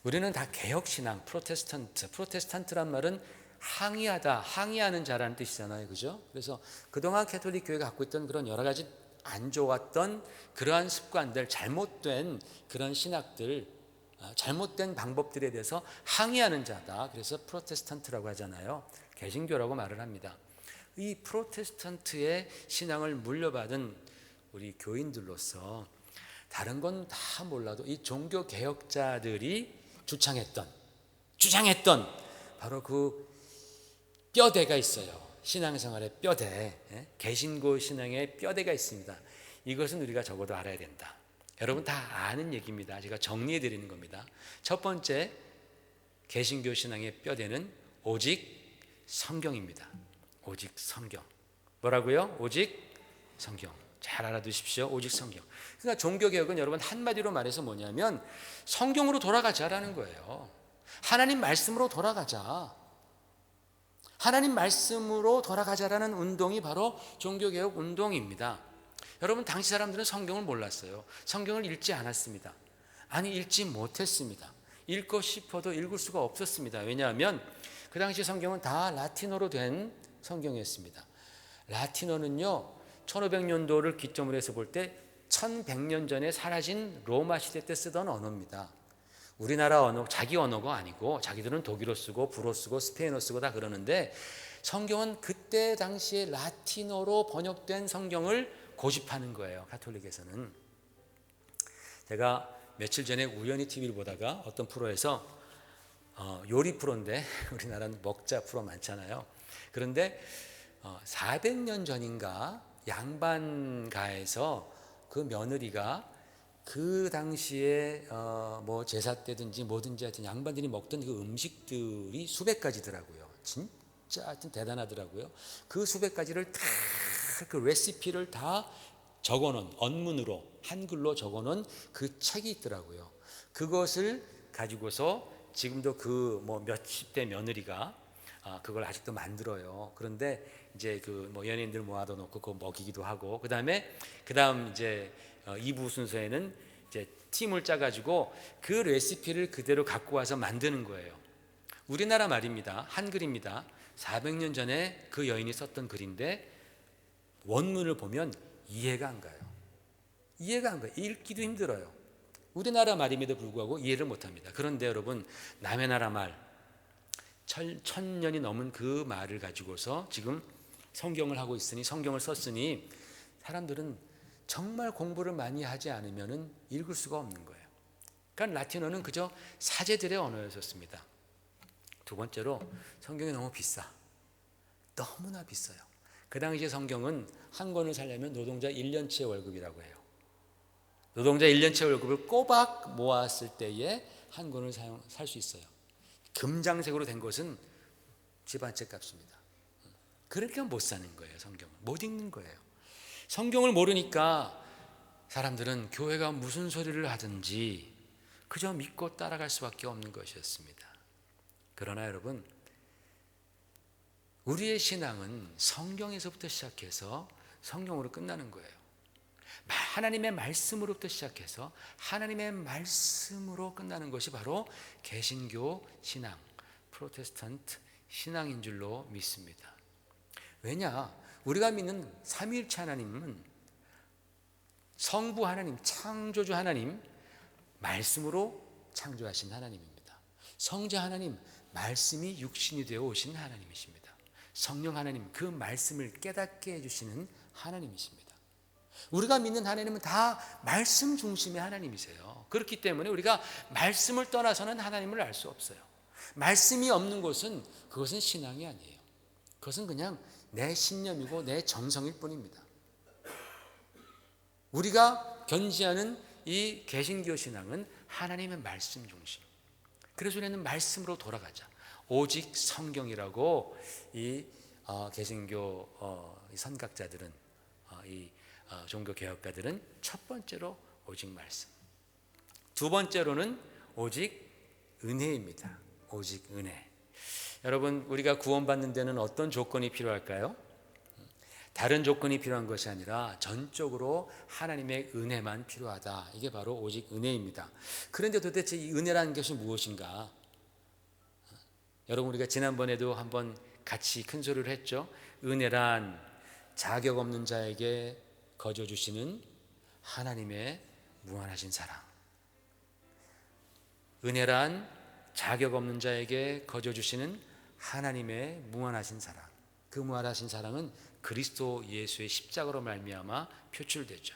우리는 다 개혁신앙, 프로테스탄트란 말은 항의하다, 항의하는 자라는 뜻이잖아요. 그죠? 그래서 그동안 캐톨릭 교회가 갖고 있던 그런 여러 가지 안 좋았던 그러한 습관들, 잘못된 그런 신학들, 잘못된 방법들에 대해서 항의하는 자다. 그래서 프로테스탄트라고 하잖아요. 개신교라고 말을 합니다. 이 프로테스탄트의 신앙을 물려받은 우리 교인들로서 다른 건 다 몰라도 이 종교 개혁자들이 주장했던 바로 그 뼈대가 있어요. 신앙생활의 뼈대, 개신교 신앙의 뼈대가 있습니다. 이것은 우리가 적어도 알아야 된다. 여러분 다 아는 얘기입니다. 제가 정리해 드리는 겁니다. 첫 번째, 개신교 신앙의 뼈대는 오직 성경입니다. 오직 성경. 뭐라고요? 오직 성경. 잘 알아두십시오. 오직 성경. 그러니까 종교개혁은 여러분 한마디로 말해서 뭐냐면 성경으로 돌아가자라는 거예요. 하나님 말씀으로 돌아가자. 하나님 말씀으로 돌아가자라는 운동이 바로 종교개혁 운동입니다. 여러분 당시 사람들은 성경을 몰랐어요. 성경을 읽지 않았습니다. 아니 읽지 못했습니다. 읽고 싶어도 읽을 수가 없었습니다. 왜냐하면 그 당시 성경은 다 라틴어로 된 성경이었습니다. 라틴어는요 1500년도를 기점으로 해서 볼 때 1100년 전에 사라진 로마 시대 때 쓰던 언어입니다. 우리나라 언어, 자기 언어가 아니고 자기들은 독일어 쓰고 불어 쓰고 스페인어 쓰고 다 그러는데 성경은 그때 당시에 라틴어로 번역된 성경을 고집하는 거예요. 가톨릭에서는. 제가 며칠 전에 우연히 TV를 보다가 어떤 프로에서 요리 프로인데 우리나라는 먹자 프로 많잖아요. 그런데 400년 전인가 양반가에서 그 며느리가 그 당시에 뭐 제사 때든지 뭐든지 하여튼 양반들이 먹던 그 음식들이 수백 가지더라고요. 진짜 하여튼 대단하더라고요. 그 수백 가지를 다 그 레시피를 다 적어놓은 언문으로 한글로 적어놓은 그 책이 있더라고요. 그것을 가지고서 지금도 그 뭐 몇십 대 며느리가 그걸 아직도 만들어요. 그런데 이제 그 뭐 연예인들 모아다 놓고 그거 먹이기도 하고 그다음 이제 2부 순서에는 이제 팀을 짜가지고 그 레시피를 그대로 갖고 와서 만드는 거예요. 우리나라 말입니다. 한글입니다. 400년 전에 그 여인이 썼던 글인데 원문을 보면 이해가 안 가요. 이해가 안 가요. 읽기도 힘들어요. 우리나라 말임에도 불구하고 이해를 못합니다. 그런데 여러분 남의 나라 말 1000년이 넘은 그 말을 가지고서 지금 성경을 하고 있으니 성경을 썼으니 사람들은 정말 공부를 많이 하지 않으면 읽을 수가 없는 거예요. 그러니까 라틴어는 그저 사제들의 언어였었습니다. 두 번째로 성경이 너무 비싸. 너무나 비싸요. 그 당시에 성경은 한 권을 사려면 노동자 1년치의 월급이라고 해요. 노동자 1년치의 월급을 꼬박 모았을 때에 한 권을 살 수 있어요. 금장색으로 된 것은 집 한 채 값입니다. 그러니까 못 사는 거예요. 성경을 못 읽는 거예요. 성경을 모르니까 사람들은 교회가 무슨 소리를 하든지 그저 믿고 따라갈 수밖에 없는 것이었습니다. 그러나 여러분 우리의 신앙은 성경에서부터 시작해서 성경으로 끝나는 거예요. 하나님의 말씀으로부터 시작해서 하나님의 말씀으로 끝나는 것이 바로 개신교 신앙, 프로테스탄트 신앙인 줄로 믿습니다. 왜냐? 우리가 믿는 삼위일체 하나님은 성부 하나님, 창조주 하나님, 말씀으로 창조하신 하나님입니다. 성자 하나님, 말씀이 육신이 되어 오신 하나님이십니다. 성령 하나님, 그 말씀을 깨닫게 해주시는 하나님이십니다. 우리가 믿는 하나님은 다 말씀 중심의 하나님이세요. 그렇기 때문에 우리가 말씀을 떠나서는 하나님을 알 수 없어요. 말씀이 없는 곳은 그것은 신앙이 아니에요. 그것은 그냥 내 신념이고 내 정성일 뿐입니다. 우리가 견지하는 이 개신교 신앙은 하나님의 말씀 중심. 그래서 우리는 말씀으로 돌아가자. 오직 성경이라고 이 개신교 선각자들은 이 종교 개혁가들은 첫 번째로 오직 말씀. 두 번째로는 오직 은혜입니다. 오직 은혜. 여러분 우리가 구원받는 데는 어떤 조건이 필요할까요? 다른 조건이 필요한 것이 아니라 전적으로 하나님의 은혜만 필요하다. 이게 바로 오직 은혜입니다. 그런데 도대체 이 은혜라는 것이 무엇인가? 여러분 우리가 지난번에도 한번 같이 큰 소리를 했죠. 은혜란 자격 없는 자에게 거저 주시는 하나님의 무한하신 사랑. 은혜란 자격 없는 자에게 거저 주시는 하나님의 무한하신 사랑. 그 무한하신 사랑은 그리스도 예수의 십자가로 말미암아 표출되죠.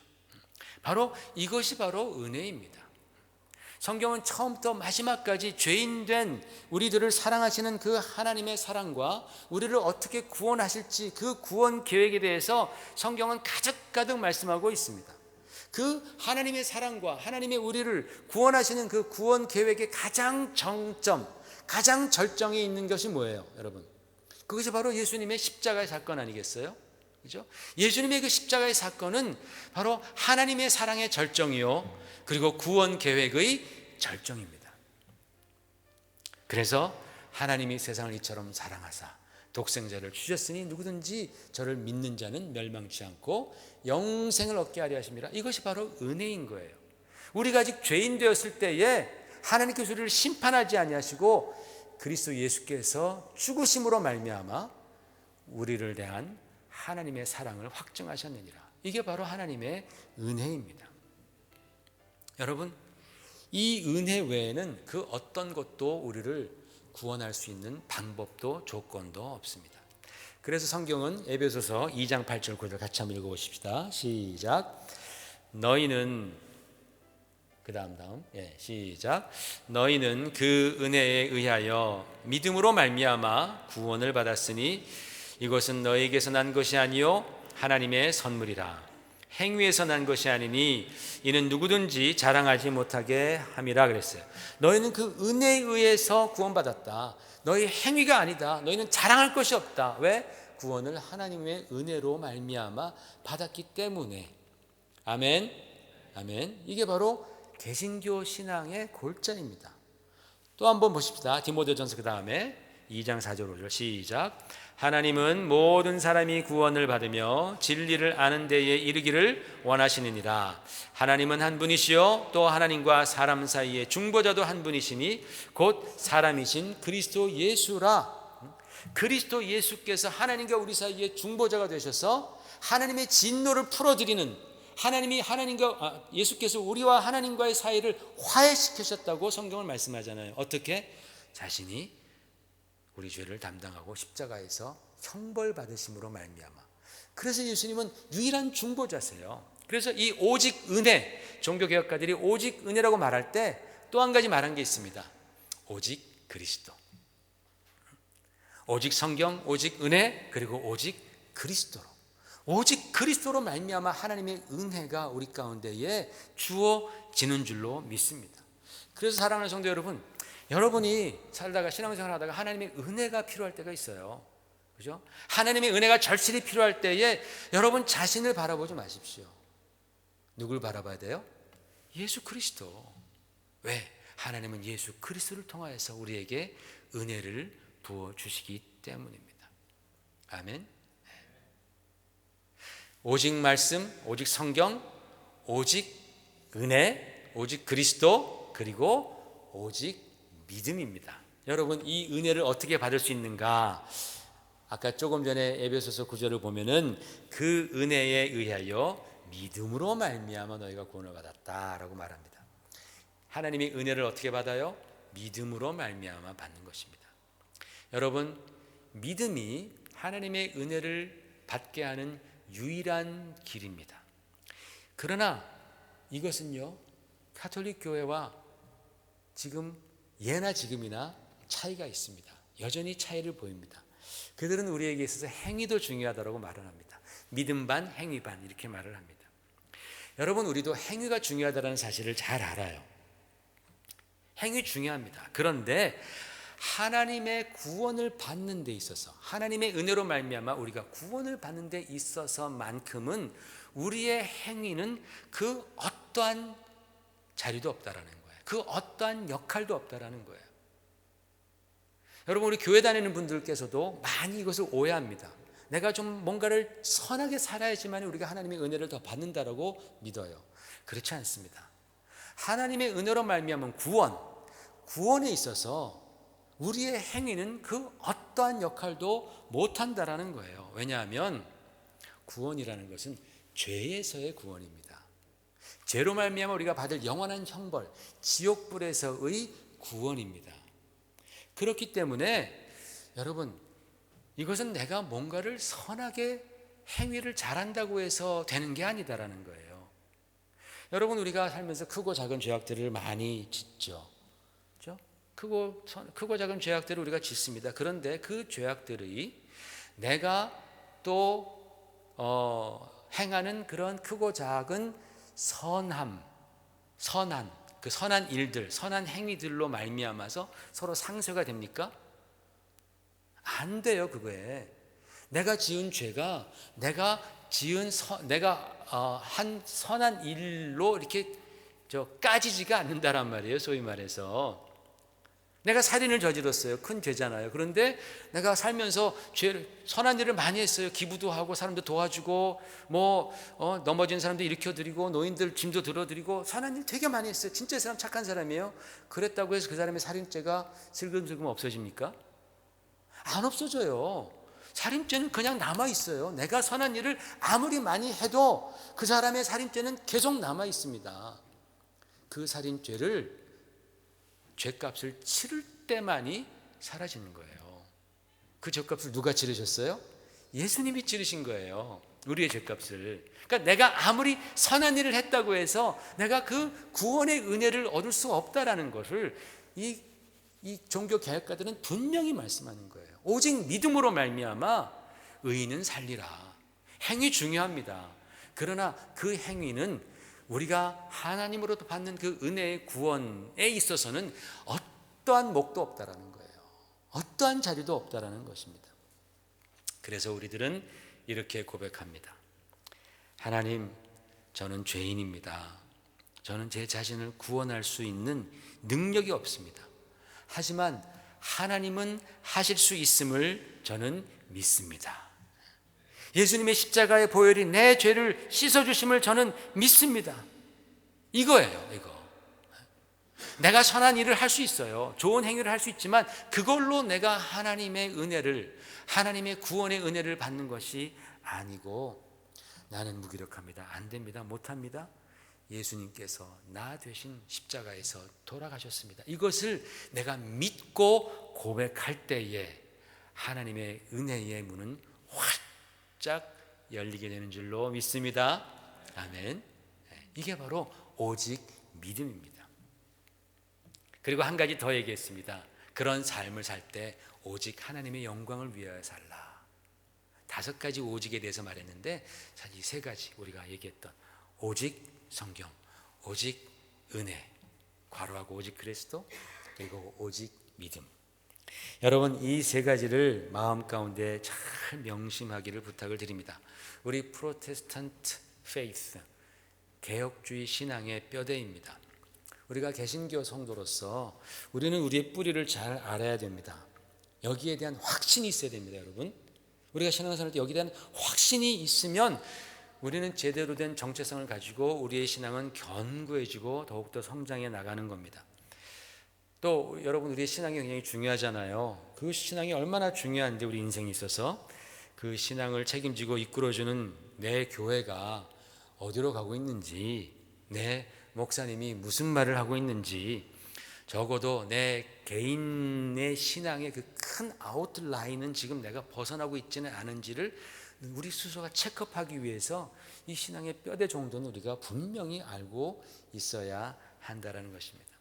바로 이것이 바로 은혜입니다. 성경은 처음부터 마지막까지 죄인된 우리들을 사랑하시는 그 하나님의 사랑과 우리를 어떻게 구원하실지 그 구원 계획에 대해서 성경은 가득가득 말씀하고 있습니다. 그 하나님의 사랑과 하나님의 우리를 구원하시는 그 구원 계획의 가장 정점, 가장 절정에 있는 것이 뭐예요, 여러분? 그것이 바로 예수님의 십자가의 사건 아니겠어요? 그죠? 예수님의 그 십자가의 사건은 바로 하나님의 사랑의 절정이요, 그리고 구원 계획의 절정입니다. 그래서 하나님이 세상을 이처럼 사랑하사 독생자를 주셨으니 누구든지 저를 믿는 자는 멸망치 않고 영생을 얻게 하려 하십니다. 이것이 바로 은혜인 거예요. 우리가 아직 죄인 되었을 때에 하나님께서 우리를 심판하지 아니하시고 그리스도 예수께서 죽으심으로 말미암아 우리를 대한 하나님의 사랑을 확증하셨느니라. 이게 바로 하나님의 은혜입니다. 여러분, 이 은혜 외에는 그 어떤 것도 우리를 구원할 수 있는 방법도 조건도 없습니다. 그래서 성경은 에베소서 2장 8절 9절 같이 한번 읽어보십시다. 시작. 너희는 시작. 너희는 그 은혜에 의하여 믿음으로 말미암아 구원을 받았으니 이것은 너희에게서 난 것이 아니요 하나님의 선물이라. 행위에서 난 것이 아니니 이는 누구든지 자랑하지 못하게 함이라 그랬어요. 너희는 그 은혜에 의해서 구원받았다. 너희 행위가 아니다. 너희는 자랑할 것이 없다. 왜? 구원을 하나님의 은혜로 말미암아 받았기 때문에. 아멘. 아멘. 이게 바로 개신교 신앙의 골자입니다. 또 한번 보십시다. 디모데전서 그 다음에 2장 4절 5절 시작. 하나님은 모든 사람이 구원을 받으며 진리를 아는 데에 이르기를 원하시느니라. 하나님은 한 분이시요 또 하나님과 사람 사이에 중보자도 한 분이시니 곧 사람이신 그리스도 예수라. 그리스도 예수께서 하나님과 우리 사이에 중보자가 되셔서 하나님의 진노를 풀어드리는, 예수께서 우리와 하나님과의 사이를 화해시키셨다고 성경을 말씀하잖아요. 어떻게? 자신이 우리 죄를 담당하고 십자가에서 형벌받으심으로 말미암아. 그래서 예수님은 유일한 중보자세요. 그래서 이 오직 은혜, 종교개혁가들이 오직 은혜라고 말할 때 또 한 가지 말한 게 있습니다. 오직 그리스도. 오직 성경, 오직 은혜, 그리고 오직 그리스도로. 오직 그리스도로 말미암아 하나님의 은혜가 우리 가운데에 주어지는 줄로 믿습니다. 그래서 사랑하는 성도 여러분, 여러분이 살다가 신앙생활 하다가 하나님의 은혜가 필요할 때가 있어요. 그죠? 하나님의 은혜가 절실히 필요할 때에 여러분 자신을 바라보지 마십시오. 누굴 바라봐야 돼요? 예수 그리스도. 왜? 하나님은 예수 그리스도를 통하여서 우리에게 은혜를 부어주시기 때문입니다. 아멘. 오직 말씀, 오직 성경, 오직 은혜, 오직 그리스도, 그리고 오직 믿음입니다. 여러분, 이 은혜를 어떻게 받을 수 있는가? 아까 조금 전에 에베소서 9절을 보면은 그 은혜에 의하여 믿음으로 말미암아 너희가 구원을 받았다라고 말합니다. 하나님의 은혜를 어떻게 받아요? 믿음으로 말미암아 받는 것입니다. 여러분, 믿음이 하나님의 은혜를 받게 하는 유일한 길입니다. 그러나 이것은요, 가톨릭 교회와 지금 예나 지금이나 차이가 있습니다. 여전히 차이를 보입니다. 그들은 우리에게 있어서 행위도 중요하다고 말을 합니다. 믿음 반, 행위 반 이렇게 말을 합니다. 여러분, 우리도 행위가 중요하다는 사실을 잘 알아요. 행위 중요합니다. 그런데 하나님의 구원을 받는 데 있어서, 하나님의 은혜로 말미암아 우리가 구원을 받는 데 있어서만큼은 우리의 행위는 그 어떠한 자리도 없다라는 거예요. 그 어떠한 역할도 없다라는 거예요. 여러분, 우리 교회 다니는 분들께서도 많이 이것을 오해합니다. 내가 좀 뭔가를 선하게 살아야지만 우리가 하나님의 은혜를 더 받는다라고 믿어요. 그렇지 않습니다. 하나님의 은혜로 말미암은 구원에 있어서 우리의 행위는 그 어떠한 역할도 못한다라는 거예요. 왜냐하면 구원이라는 것은 죄에서의 구원입니다. 죄로 말미암아 우리가 받을 영원한 형벌, 지옥불에서의 구원입니다. 그렇기 때문에 여러분, 이것은 내가 뭔가를 선하게 행위를 잘한다고 해서 되는 게 아니다라는 거예요. 여러분, 우리가 살면서 크고 작은 죄악들을 많이 짓죠. 그렇죠? 크고 작은 죄악들을 우리가 짓습니다. 그런데 그 죄악들이 내가 또 행하는 그런 크고 작은 선한 그 선한 일들, 선한 행위들로 말미암아서 서로 상쇄가 됩니까? 안 돼요. 그거에 내가 지은 죄가 내가 한 선한 일로 이렇게 까지지가 않는다란 말이에요. 소위 말해서 내가 살인을 저질렀어요. 큰 죄잖아요. 그런데 내가 살면서 선한 일을 많이 했어요. 기부도 하고 사람도 도와주고 넘어진 사람도 일으켜드리고 노인들 짐도 들어드리고 선한 일 되게 많이 했어요. 진짜 이 사람 착한 사람이에요. 그랬다고 해서 그 사람의 살인죄가 슬금슬금 없어집니까? 안 없어져요. 살인죄는 그냥 남아있어요. 내가 선한 일을 아무리 많이 해도 그 사람의 살인죄는 계속 남아있습니다. 그 살인죄를 죄값을 치를 때만이 사라지는 거예요. 그 죄값을 누가 치르셨어요? 예수님이 치르신 거예요. 우리의 죄값을. 그러니까 내가 아무리 선한 일을 했다고 해서 내가 그 구원의 은혜를 얻을 수 없다라는 것을 이 종교 개혁가들은 분명히 말씀하는 거예요. 오직 믿음으로 말미암아 의인은 살리라. 행위 중요합니다. 그러나 그 행위는 우리가 하나님으로부터 받는 그 은혜의 구원에 있어서는 어떠한 목도 없다라는 거예요. 어떠한 자리도 없다라는 것입니다. 그래서 우리들은 이렇게 고백합니다. 하나님, 저는 죄인입니다. 저는 제 자신을 구원할 수 있는 능력이 없습니다. 하지만 하나님은 하실 수 있음을 저는 믿습니다. 예수님의 십자가의 보혈이 내 죄를 씻어주심을 저는 믿습니다. 이거예요. 이거. 내가 선한 일을 할 수 있어요. 좋은 행위를 할 수 있지만 그걸로 내가 하나님의 은혜를, 하나님의 구원의 은혜를 받는 것이 아니고 나는 무기력합니다. 안 됩니다. 못합니다. 예수님께서 나 되신 십자가에서 돌아가셨습니다. 이것을 내가 믿고 고백할 때에 하나님의 은혜의 문은 활짝 열리게 되는 줄로 믿습니다. 아멘. 이게 바로 오직 믿음입니다. 그리고 한 가지 더 얘기했습니다. 그런 삶을 살 때 오직 하나님의 영광을 위하여 살라. 5가지 오직에 대해서 말했는데 사실 이 3가지 우리가 얘기했던 오직 성경, 오직 은혜, 괄호하고 오직 그리스도, 그리고 오직 믿음. 여러분, 이 3가지를 마음 가운데 잘 명심하기를 부탁을 드립니다. 우리 프로테스탄트 페이스, 개혁주의 신앙의 뼈대입니다. 우리가 개신교 성도로서 우리는 우리의 뿌리를 잘 알아야 됩니다. 여기에 대한 확신이 있어야 됩니다. 여러분, 우리가 신앙생활 때 여기에 대한 확신이 있으면 우리는 제대로 된 정체성을 가지고 우리의 신앙은 견고해지고 더욱더 성장해 나가는 겁니다. 또 여러분, 우리의 신앙이 굉장히 중요하잖아요. 그 신앙이 얼마나 중요한데 우리 인생에 있어서 그 신앙을 책임지고 이끌어주는 내 교회가 어디로 가고 있는지, 내 목사님이 무슨 말을 하고 있는지, 적어도 내 개인의 신앙의 그 큰 아웃라인은 지금 내가 벗어나고 있지는 않은지를 우리 스스로가 체크업하기 위해서 이 신앙의 뼈대 정도는 우리가 분명히 알고 있어야 한다는 것입니다.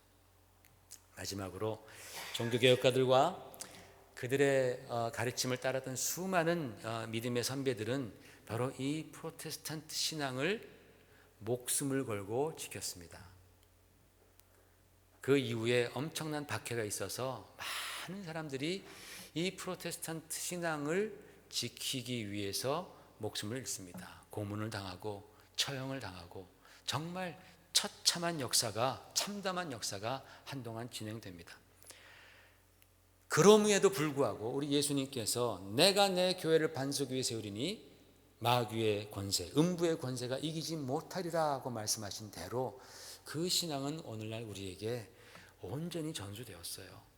마지막으로 종교개혁가들과 그들의 가르침을 따랐던 수많은 믿음의 선배들은 바로 이 프로테스탄트 신앙을 목숨을 걸고 지켰습니다. 그 이후에 엄청난 박해가 있어서 많은 사람들이 이 프로테스탄트 신앙을 지키기 위해서 목숨을 잃습니다. 고문을 당하고 처형을 당하고 정말 처참한 역사가, 참담한 역사가 한동안 진행됩니다. 그럼에도 불구하고 우리 예수님께서 내가 내 교회를 반석 위에 세우리니 마귀의 권세, 음부의 권세가 이기지 못하리라고 말씀하신 대로 그 신앙은 오늘날 우리에게 온전히 전수되었어요.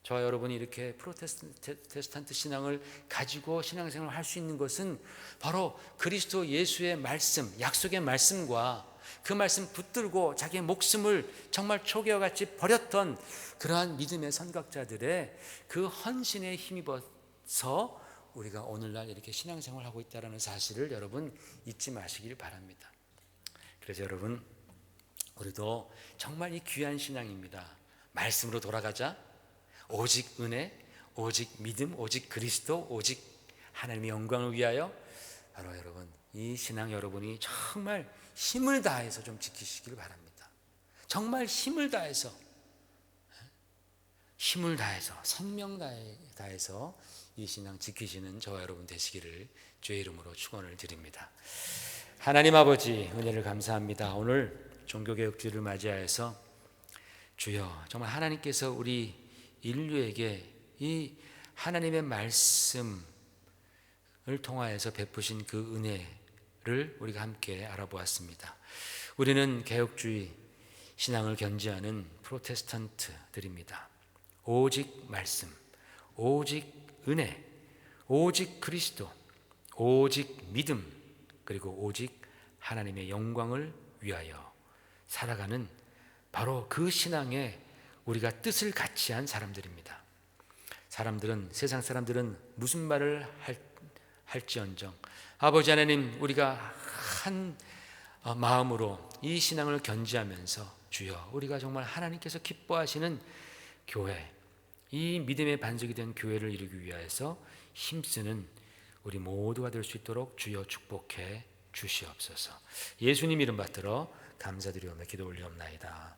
저와 여러분이 이렇게 프로테스탄트 신앙을 가지고 신앙생활을 할 수 있는 것은 바로 그리스도 예수의 말씀, 약속의 말씀과 그 말씀 붙들고 자기의 목숨을 정말 초기와 같이 버렸던 그러한 믿음의 선각자들의 그 헌신에 힘입어서 우리가 오늘날 이렇게 신앙생활을 하고 있다는 사실을 여러분 잊지 마시길 바랍니다. 그래서 여러분, 우리도 정말 이 귀한 신앙입니다. 말씀으로 돌아가자. 오직 은혜, 오직 믿음, 오직 그리스도, 오직 하나님의 영광을 위하여. 바로 여러분, 이 신앙 여러분이 정말 힘을 다해서 좀 지키시길 바랍니다. 정말 힘을 다해서 생명 다해서 이 신앙 지키시는 저와 여러분 되시기를 주의 이름으로 축원을 드립니다. 하나님 아버지, 은혜를 감사합니다. 오늘 종교개혁주의를 맞이하여서 주여, 정말 하나님께서 우리 인류에게 이 하나님의 말씀을 통하여서 베푸신 그 은혜를 우리가 함께 알아보았습니다. 우리는 개혁주의 신앙을 견지하는 프로테스탄트들입니다. 오직 말씀, 오직 은혜, 오직 그리스도, 오직 믿음, 그리고 오직 하나님의 영광을 위하여 살아가는 바로 그 신앙에 우리가 뜻을 같이 한 사람들입니다. 세상 사람들은 무슨 말을 할지언정 아버지 하나님, 우리가 한 마음으로 이 신앙을 견지하면서 주여, 우리가 정말 하나님께서 기뻐하시는 교회, 이 믿음의 반석이 된 교회를 이루기 위하여서 힘쓰는 우리 모두가 될 수 있도록 주여 축복해 주시옵소서. 예수님 이름 받들어 감사드리오며 기도 올리옵나이다.